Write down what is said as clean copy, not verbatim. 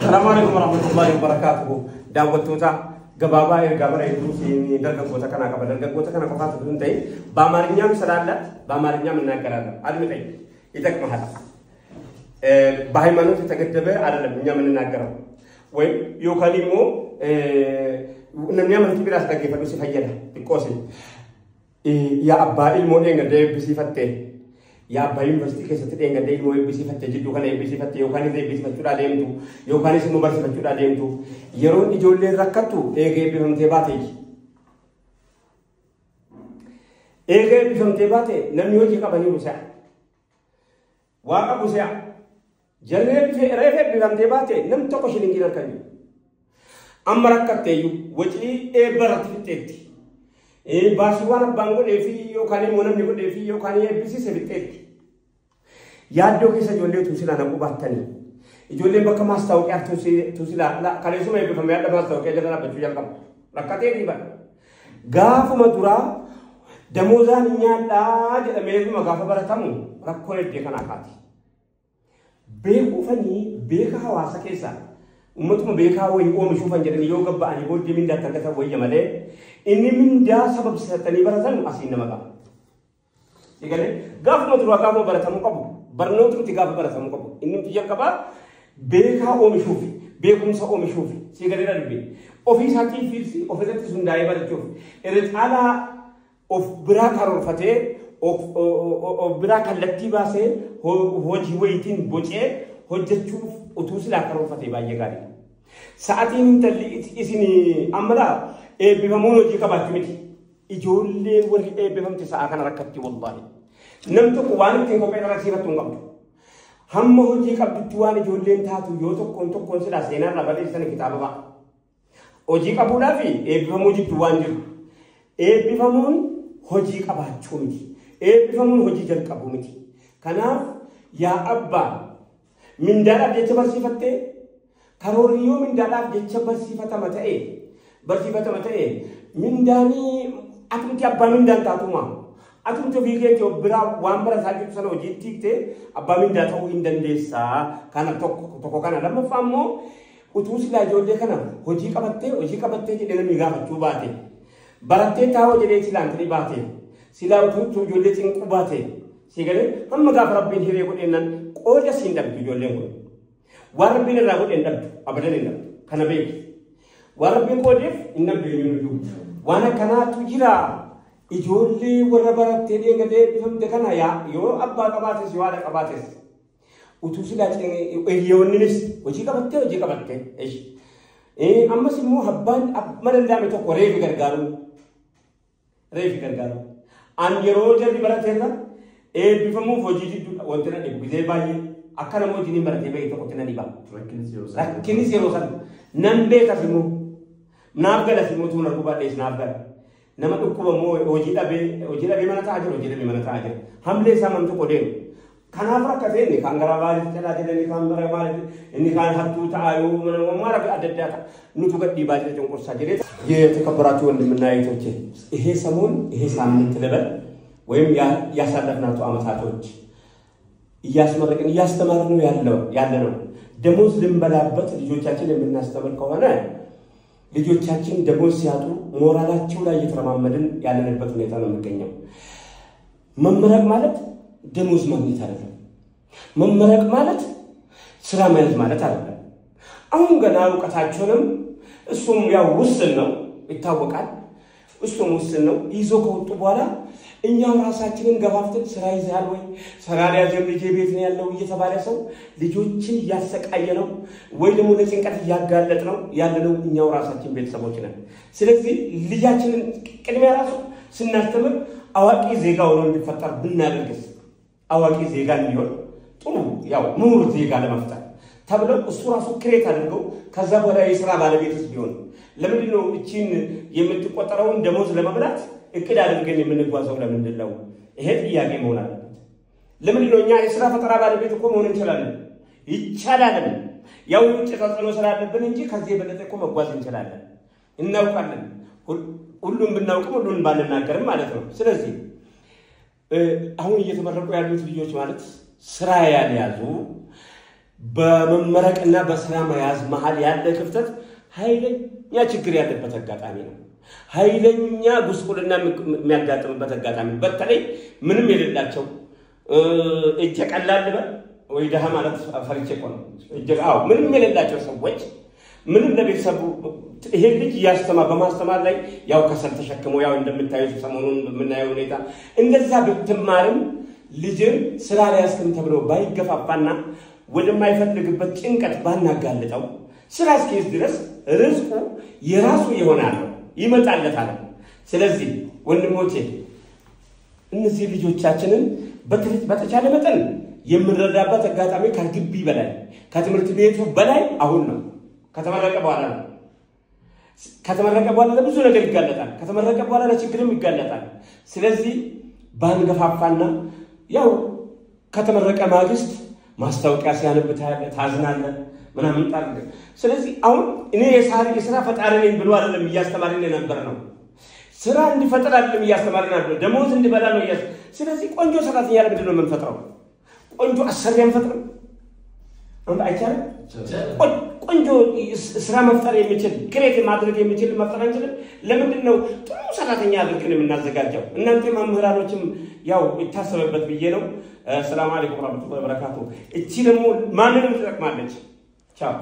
السلام عليكم ورحمة الله وبركاته. دعوتوتا جبابا الجبر يدوسين درجة كنا كبر درجة كنا كفاة بدون تاي بامارينيام سرالة بامارينيام ناكرانا أدمي تاي إذا كمهلا باهي مانو تتكتبه على البنيام ناكرا وين يوكاليمو نميام نتبراس دقيقة فلوس فيجلا بكوسي يا أبا المونين ده بسيفته يا بايم فستي كسرت إنك ده المويه بسيفته جدو كان بسيفته يوكاني ده بسيفته عليهم تو يوكاني سمو بسيفته عليهم تو يرون إجولة ركتو إيجي بهم تباتي إيجي بهم تباتي نميوجي كبني بوسع واقع بوسع جرب في رفع بهم تباتي نم تقوش لينجينا كني أمرك كتيو وجهي إبرة في تيتي باسوان بانغو دفي يوكاني مونم نيكو دفي يوكاني بيسي سبيتك يادو كيسا جولي توسيلا نكو باتاني جولي بكا ماستاوكي توسيلا لا كاليسو ما يبقى ميادا ماستاوكي جدنا بجو يلقم ركاتي ديبا غافو مدورا دموزان نيادا جدا ميزو مغافو براتامو ركولي ديكنا كاتي بيكو فني بيكا حواسا كيسا umatuma beka way o mishufan jedani yo gabba ani boddi min da tagata way jamale inni min da sabab satani barazan asin namaga igale gaf matru gaf baratamu qabu barnotu tigaf baratamu qabu inni tijan kaba beka o mishufi bekum sa o mishufi sigale rabbi ofisati filsi ofisati sundai barjo eretala of brakar fate of brakar lattibase hoji waitin boche hojjechuuf utuu sila karoorfatee baay'ee gaarii sa'aatiin intalli isini amala eebbifamuun hojii qabaatti miti ijoolleen warri eebbifamte sa'a kana rakkatti wallahi nam tokko waan ittiin kophee dharasiifattu hin qabdu hamma hojii qabdutti waan ijoolleen taatu yoo tokkoon silaa seenaa irraa barreessan kitaaba ba'a hojii qabuudhaaf eebbifamuu jibdu waan jiru eebbifamuun hojii qabaachuu miti eebbifamuun hojii jalqabuu miti kanaaf yaa abbaa من دارا جيتش برسيفتة كاروريو من دارا جيتش برسيفتة متى من داني أتمنى أبا من دان تاتوما أتمنى تبيكي جو برا وامبرا ساجي تسانو جيتيك تي أبا من دان تاو إندن ديسا كانا توكو كانا لما فامو وتوسي لا جودة كانا هجي كبتة جدنا ميغا فتوباتي براتي تاو جدي سلان تريباتي سلا وتو جودة تنكوباتي سيغلي هم غاف ربين هيري كودينن قوجا سيندب جولين كو وربين را كودين دب ابدن دب كنا بيك وربين كوديف ان بينو وانا كنا تجرا اجولي وربرت تيدي غدي بهم دكنا يا يو ابا قباتس يوالا قباتس وتوسلا يونينس وجي قبته ايش اما سمو حبان مدن دامي تو ريف غرغارو ان يروجر دي براتينا بفهمو فوجي وانتنا بيزي باي أكنا مو جيني مرتي بيتو كتنا نيبا كني سيرو سان نمبه كسمو نافغلا سمو تونا كوبا ديس نافغلا نما تكوبا مو وجي دابي مانا تاجر هم لي سامم تو كودين كانا فرا كفيني كانغرا بالي تلا جدني كانغرا بالي اني كان حتو تايو من مارا بأدداتا نتو قد باجي جونكو ساجري يتكبراتو وندمنا ايتوچه ይሄ ሰሞን ይሄ ሳምንት ለበል ወይም ያሳለፍናቸው አመታቶች ያስመረቅን ያስተማርነው ያለነው ደሞዝ ልንበላበት ልጆቻችን የምናስተምር ከሆነ ልጆቻችን ደሞዝ ሲያጡ ሞራላቸው ላይ እየተረማመድን ያለንበት ሁኔታ ነው የሚገኘው መመረቅ ማለት ደሞዝ ማግኘት አይደለም መመረቅ ማለት ስራ ማለት ማለት አይደለም አሁን ገና ዕውቀታቸውንም እሱም ያው ውስን ነው ይታወቃል እሱም ውስን ነው ይዞ ከወጡ በኋላ እኛው ራሳችንን ገፋፍተን ስራ ይዛል ወይ ስራ ያዘም ልጅ ቤት ነው ያለው እየተባለ ሰው ልጆችን ያሰቃየ ነው ወይ ደግሞ ለጭንቀት ያጋለጥ ነው ያለነው እኛው ራሳችን ቤተሰቦች ነን ስለዚህ ልጃችንን ቅድሚያ ራሱ ስናስተምር አዋቂ ዜጋ ሆኖ እንዲፈጠር ብናደርግስ አዋቂ ዜጋ እንዲሆን ጥሩ ያው ምሁር ዜጋ ለመፍጠር ተብሎ እሱ ራሱ ክሬት አድርገው ከዛ በኋላ የሥራ ባለቤትስ ቢሆን ለምንድን ነው እቺን የምትቆጠረውን ደሞዝ ለመብላት እቅድ አድርገን የምንጓዘው ለምንድን ነው ይሄ ጥያቄ መሆን አለበት ለምንድን ነው እኛ የሥራ ፈጠራ ባለቤት እኮ መሆን እንችላለን ይቻላል ያው ተጻጽኖ ስላለብን እንጂ ከዚህ በለጠ እኮ መጓዝ እንችላለን እናውቃለን ሁሉም ብናውቅም ሁሉን ባንናገርም ማለት ነው ስለዚህ አሁን እየተመረቁ ያሉት ልጆች ማለት ስራ ያልያዙ በመመረቅና በስራ መያዝ መሃል ያለ ክፍተት ኃይለኛ ችግር ያለበት አጋጣሚ ነው ኃይለኛ ጉስቁልና የሚያጋጥምበት አጋጣሚ በተለይ ምንም የሌላቸው እጀ ቀላል ወይ ደሃ ማለት ፈርቼ ቆነ እጀው ምንም የሌላቸው ሰዎች ምንም ለቤተሰቡ ይሄ ልጅ በማስተማር ላይ ያው ከሰል ተሸክሞ ያው እንደምታዩት ሰሞኑን ምናየው ሁኔታ እንደዛ ብትማርም ልጅን ስራ ላይ ያስከም ተብሎ ባይገፋፋና ወደማይፈልግበት ጭንቀት ባናጋልጠው ስራ እስኪይዝ ድረስ ርዝቁ የራሱ ይሆናል ይመጣለታል ስለዚህ ወንድሞቼ እነዚህ ልጆቻችንን በተቻለ መጠን የምንረዳበት አጋጣሚ ከግቢ በላይ ከትምህርት ቤቱ በላይ አሁን ነው ከተመረቀ በኋላ ለብዙ ነገር ይጋለጣል ከተመረቀ በኋላ ለችግርም ይጋለጣል ስለዚህ ባንገፋፋና ያው ከተመረቀ ማግስት ማስታወቂያ ሲያነብታ ታዝናለ ምናምን ታርገ ስለዚህ አሁን እኔ የስራ ፈጣሪ ነኝ ብሎ አይደለም ያስተማረኝ ነበር ነው ስራ እንዲፈጠር አይደለም ያስተማረኝ ነበር ደሞዝ እንዲበላ ነው ስለዚህ ቆንጆ ሰራተኛ ያለ ምንድነው መንፈጥረው ቆንጆ አሰሪያን ፈጥረው አንተ አይቻልም ቆንጆ ስራ መፍጠር የሚችል ክሬት ማድረግ የሚችል መፍጠር አንችልም ለምንድነው ጥሩ ሰራተኛ አድርገን የምናዘጋጀው እናንተ መምህራኖችም ያው ይታሰበበት ብዬ ነው ሰላም አለይኩም ወራህመቱላሂ ወበረካቱ እቺ ደግሞ ማንንም ተጠቅማለች ቻው